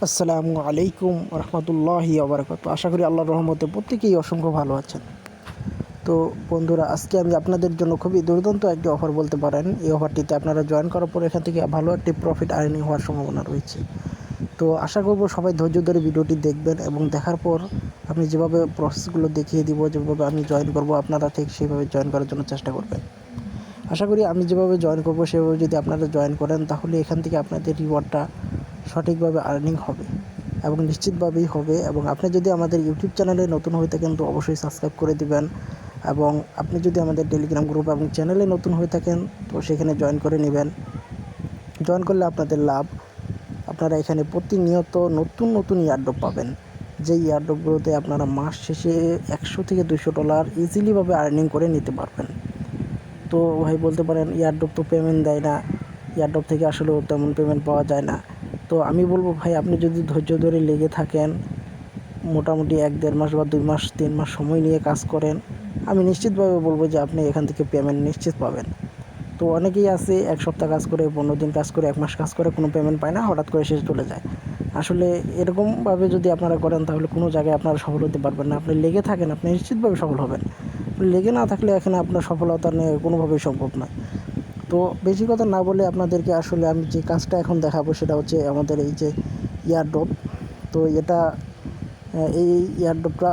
আসসালামু আলাইকুম রহমতুল্লাহি ওবরাকাতুহু। আশা করি আল্লাহর রহমতে প্রত্যেকেই অসংখ্য ভালো আছেন। তো বন্ধুরা, আজকে আমি আপনাদের জন্য খুবই দুর্দান্ত একটি অফার বলতে পারেন। এই অফারটিতে আপনারা জয়েন করার পর এখান থেকে ভালো একটি প্রফিট আর্নিং হওয়ার সম্ভাবনা রয়েছে। তো আশা করব সবাই ধৈর্য ধরে ভিডিওটি দেখবেন এবং দেখার পর আমি যেভাবে প্রসেসগুলো দেখিয়ে দিব, যেভাবে আমি জয়েন করব, আপনারা ঠিক সেইভাবে জয়েন করার জন্য চেষ্টা করবেন। আশা করি আমি যেভাবে জয়েন করব সেভাবে যদি আপনারা জয়েন করেন, তাহলে এখান থেকে আপনাদের রিওয়ার্ডটা সঠিকভাবে আর্নিং হবে এবং নিশ্চিতভাবেই হবে। এবং আপনি যদি আমাদের ইউটিউব চ্যানেলে নতুন হয়ে থাকেন তো অবশ্যই সাবস্ক্রাইব করে দিবেন, এবং আপনি যদি আমাদের টেলিগ্রাম গ্রুপ এবং চ্যানেলে নতুন হয়ে থাকেন তো সেখানে জয়েন করে নেবেন। জয়েন করলে আপনাদের লাভ, আপনারা এখানে প্রতিনিয়ত নতুন নতুন ইয়ারড্রপ পাবেন, যে ইয়ারড্রপগুলোতে আপনারা মাস শেষে $100 থেকে $200 ইজিলিভাবে আর্নিং করে নিতে পারবেন। তো ভাই বলতে পারেন ইয়ারড্রপ তো পেমেন্ট দেয় না, ইয়ারড্রপ থেকে আসলেও তেমন পেমেন্ট পাওয়া যায় না। তো আমি বলবো ভাই, আপনি যদি ধৈর্য ধরে লেগে থাকেন, মোটামুটি 1-1.5 মাস বা 2 মাস 3 মাস সময় নিয়ে কাজ করেন, আমি নিশ্চিতভাবে বলবো যে আপনি এখান থেকে পেমেন্ট নিশ্চিত পাবেন। তো অনেকেই আছে 1 সপ্তাহ কাজ করে, 15 দিন কাজ করে, 1 মাস কাজ করে, কোনো পেমেন্ট পায় না, হঠাৎ করে শেষ চলে যায়। আসলে এরকমভাবে যদি আপনারা করেন তাহলে কোনো জায়গায় আপনারা সফল হতে পারবেন না। আপনি লেগে থাকেন, আপনি নিশ্চিতভাবে সফল হবেন। লেগে না থাকলে এখানে আপনার সফলতা নিয়ে কোনোভাবেই সম্ভব নয়। তো বেশি কথা না বলে আপনাদেরকে আসলে আমি যে কাজটা এখন দেখাবো সেটা হচ্ছে আমাদের এই যে ইয়ারড্রপ। তো এটা এই ইয়ারড্রপটা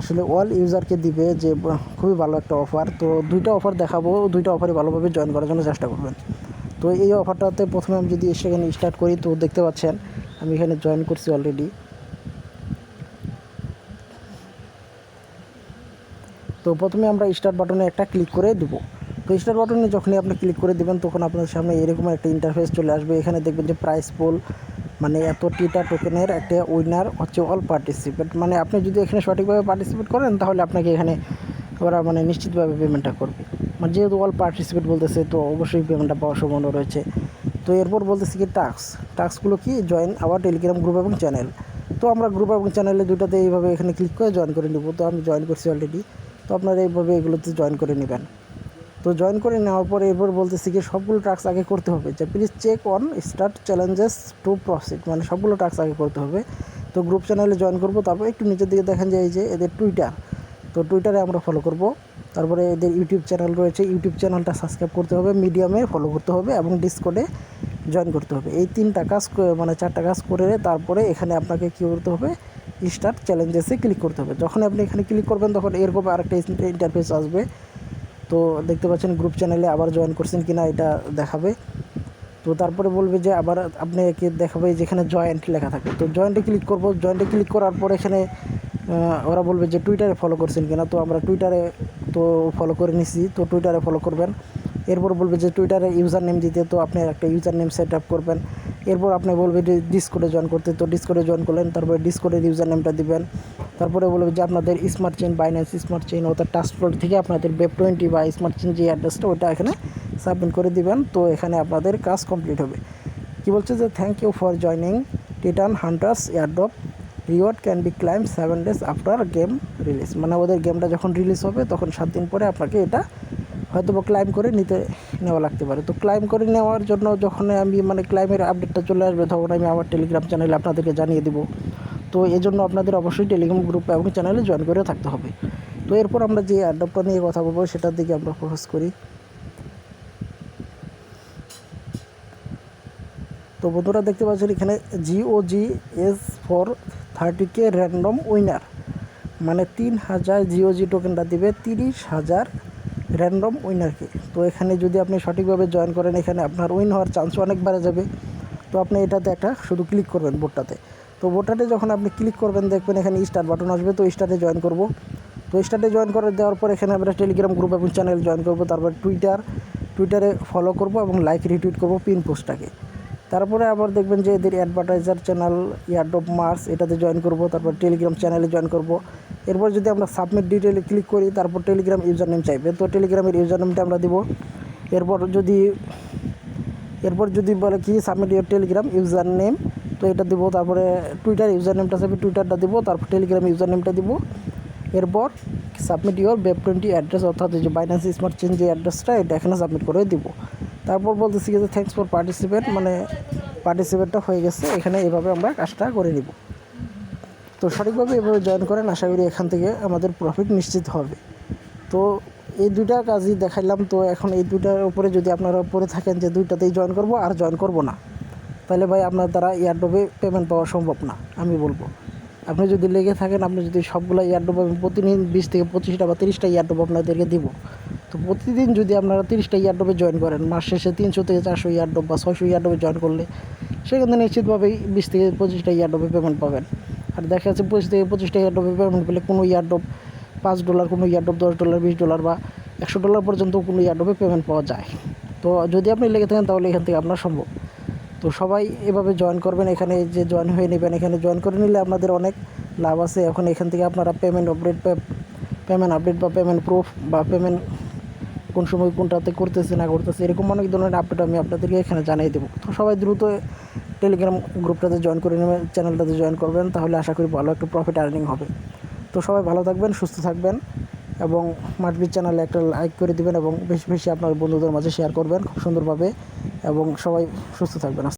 আসলে অল ইউজারকে দিবে, যে খুবই ভালো একটা অফার। তো দুইটা অফার দেখাবো, দুইটা অফারই ভালোভাবে জয়েন করার জন্য চেষ্টা করবেন। তো এই অফারটাতে প্রথমে আমি যদি সেখানে স্টার্ট করি, তো দেখতে পাচ্ছেন আমি এখানে জয়েন করছি অলরেডি। তো প্রথমে আমরা স্টার্ট বাটনে একটা ক্লিক করে দেবো। তো স্টার্ট বাটনে যখনই আপনি ক্লিক করে দেবেন তখন আপনার সামনে এরকম একটা ইন্টারফেস চলে আসবে। এখানে দেখবেন যে প্রাইস পোল, মানে এত টিটা টোকেনের একটা উইনার হচ্ছে অল পার্টিসিপেট। মানে আপনি যদি এখানে সঠিকভাবে পার্টিসিপেট করেন তাহলে আপনাকে এখানে ওরা মানে নিশ্চিতভাবে পেমেন্টটা করবে। মানে যেহেতু অল পার্টিসিপেট বলতেছে তো অবশ্যই পেমেন্টটা পাওয়ার সম্ভাবনা রয়েছে। তো এরপর বলতেছি কি টাস্কগুলো কি, জয়েন আওয়ার টেলিগ্রাম গ্রুপ এবং চ্যানেল। তো আমরা গ্রুপ এবং চ্যানেলে দুটাতে এইভাবে এখানে ক্লিক করে জয়েন করে নেব। তো আমি জয়েন করছি অলরেডি। তো আপনারা এইভাবে এগুলোতে জয়েন করে নেবেন। তো জয়েন করে নেওয়ার পরে এরপর বলতেছি কি সবগুলো টাস্ক আগে করতে হবে, যে please check on start challenges to proceed, মানে সবগুলো টাস্ক আগে করতে হবে। তো গ্রুপ চ্যানেলে জয়েন করব, তারপর একটু নিচের দিকে দেখেন যে এই যে এদের টুইটার, তো টুইটারে আমরা ফলো করব। তারপরে এদের ইউটিউব চ্যানেল রয়েছে, ইউটিউব চ্যানেলটা সাবস্ক্রাইব করতে হবে, মিডিয়ামে ফলো করতে হবে এবং ডিসকর্ডে জয়েন করতে হবে। এই 3টা কাজ মানে 4টা কাজ করে তারপরে এখানে আপনাকে কী করতে হবে, স্টার্ট চ্যালেঞ্জেসে ক্লিক করতে হবে। যখন আপনি এখানে ক্লিক করবেন তখন এরকম আরেকটা ইন্টারফেস আসবে। তো দেখতে পাচ্ছেন গ্রুপ চ্যানেলে আবার জয়েন করছেন কিনা এটা দেখাবে। তো তারপরে বলবে যে আবার আপনাকে দেখাবে যেখানে জয়েন্ট লেখা থাকে। তো জয়েন্টে ক্লিক করব। জয়েন্টে ক্লিক করার পর এখানে ওরা বলবে যে টুইটারে ফলো করছেন কিনা। তো আমরা টুইটারে তো ফলো করে নিছি, তো টুইটারে ফলো করবেন। এরপর বলবে যে টুইটারে ইউজার নেম দিতে, তো আপনি একটা ইউজার নেম সেট আপ করবেন। এরপর আপনি বলবে যে ডিসকর্ডে জয়েন করতে, তো ডিসকর্ডে জয়েন করলেন, তারপরে ডিসকর্ডের ইউজার নেমটা দিবেন। তারপরে বলবে যে আপনাদের smart chain, Binance smart chain অর্থাৎ ট্রাস্টফ্লোর থেকে আপনাদের Web20 বা স্মার্ট চেইন যে অ্যাড্রেসটা ওটা এখানে সাবমিট করে দিবেন। তো এখানে আপনাদের কাজ কমপ্লিট হবে। কি বলছে যে thank you for joining Titan Hunters airdrop, reward can be claim 7 days after game release. মানে ওদের গেমটা যখন রিলিজ হবে তখন 7 দিন পরে আপনাকে এটা হয়তো বা ক্লাইম করে নেওয়া লাগতে পারে। তো ক্লাইম করে নেওয়ার জন্য যখন আমি মানে ক্লাইমের আপডেটটা চলে আসবে তখন আমি আমার টেলিগ্রাম চ্যানেলে আপনাদেরকে জানিয়ে দেবো। তো এই জন্য আপনাদের অবশ্যই টেলিগ্রাম গ্রুপ এবং চ্যানেলে জয়েন করে থাকতে হবে। তো এরপর আমরা যে অ্যাড্রপটা নিয়ে কথা বলবো সেটার দিকে আমরা ফোকাস করি। তো বন্ধুরা দেখতে পাচ্ছেন এখানে GOG S for 30K random winner, মানে 3000 GOG টোকেনটা দিবে 30,000 র্যান্ডম উইনারকে। তো এখানে যদি আপনি সঠিকভাবে জয়েন করেন এখানে আপনার উইন হওয়ার চান্স অনেক বেড়ে যাবে। তো আপনি এটাতে একটা শুধু ক্লিক করবেন বোর্ডটাতে। তো বোর্ডটাতে যখন আপনি ক্লিক করবেন দেখবেন এখানে স্টার্ট বাটন আসবে। তো স্টার্টে জয়েন করব। তো স্টার্টে জয়েন করে দেওয়ার পর এখানে আমরা টেলিগ্রাম গ্রুপ এবং চ্যানেল জয়েন করব। তারপর টুইটারে ফলো করব এবং লাইক রিটুইট করব পিন পোস্টটাকে। তারপরে আবার দেখবেন যে এদের অ্যাডভার্টাইজার চ্যানেল ইয়ারড্রপ মার্স এটাতে জয়েন করব। তারপর টেলিগ্রাম চ্যানেলে জয়েন করব। এরপর যদি আমরা সাবমিট ডিটেলে ক্লিক করি তারপর টেলিগ্রাম ইউজার নেম চাইবে, তো টেলিগ্রামের ইউজার নেমটা আমরা দিব। এরপর যদি বলে কি submit your Telegram user name, তো এটা দিব। তারপরে টুইটার ইউজার নেমটা চাইবে, টুইটারটা দিব। তারপর টেলিগ্রাম ইউজার নেমটা দিব। এরপর সাবমিট ইউর Web20 অ্যাড্রেস, অর্থাৎ যে বাইন্যান্স স্মার্ট চেইন যে অ্যাড্রেসটা এটা এখানে সাবমিট করে দিব। তারপর বলতেছি যে থ্যাঙ্কস ফর পার্টিসিপেট, মানে পার্টিসিপেটটা হয়ে গেছে। এখানে এভাবে আমরা কাজটা করে নিব। তো সঠিকভাবে এভাবে জয়েন করেন, আশা করি এখান থেকে আমাদের প্রফিট নিশ্চিত হবে। তো এই দুইটা কাজই দেখাইলাম। তো এখন এই দুইটার উপরে যদি আপনারা পড়ে থাকেন যে দুইটাতেই জয়েন করব আর জয়েন করব না, তাহলে ভাই আপনার দ্বারা এয়ারড্রপে পেমেন্ট পাওয়া সম্ভব না। আমি বলবো আপনি যদি লেগে থাকেন, আপনি যদি সবগুলো এয়ারড্রপ, আমি প্রতিদিন 20 থেকে 25টা বা 30টা এয়ারড্রপ আপনাদেরকে দিব। তো প্রতিদিন যদি আপনারা 30টা এয়ারড্রপে জয়েন করেন, মাস শেষে 300 থেকে 400 এয়ারড্রপ বা 600 এয়ারড্রপে জয়েন করলে সেখানে নিশ্চিতভাবেই 20 থেকে 25টা এয়ারড্রপে পেমেন্ট পাবেন। আর দেখা যাচ্ছে 25 থেকে 25টা এয়ারড্রপে পেমেন্ট পেলে কোনো এয়ারড্রপ $5, কোনো এয়ারড্রপ $10, $20 বা $100 পর্যন্ত কোনো এয়ারড্রপে পেমেন্ট পাওয়া যায়। তো যদি আপনি লেগে থাকেন তাহলে এখান থেকে আপনার সম্ভব। তো সবাই এভাবে জয়েন করবেন, এখানে যে জয়েন হয়ে নেবেন। এখানে জয়েন করে নিলে আপনাদের অনেক লাভ আছে। এখন এখান থেকে আপনারা পেমেন্ট আপডেট বা পেমেন্ট প্রুফ বা পেমেন্ট কোন সময় কোনটাতে করতেছে না করতেছে, এরকম অনেক ধরনের আপডেট আমি আপনাদেরকে এখানে জানিয়ে দেবো। তো সবাই দ্রুত টেলিগ্রাম গ্রুপটাতে জয়েন করে নেবেন, চ্যানেলটাতে জয়েন করবেন, তাহলে আশা করি ভালো একটা প্রফিট আর্নিং হবে। তো সবাই ভালো থাকবেন, সুস্থ থাকবেন এবং মাঠবির চ্যানেলে একটা লাইক করে দিবেন এবং বেশি বেশি আপনার বন্ধুদের মাঝে শেয়ার করবেন খুব সুন্দরভাবে, এবং সবাই সুস্থ থাকবেন।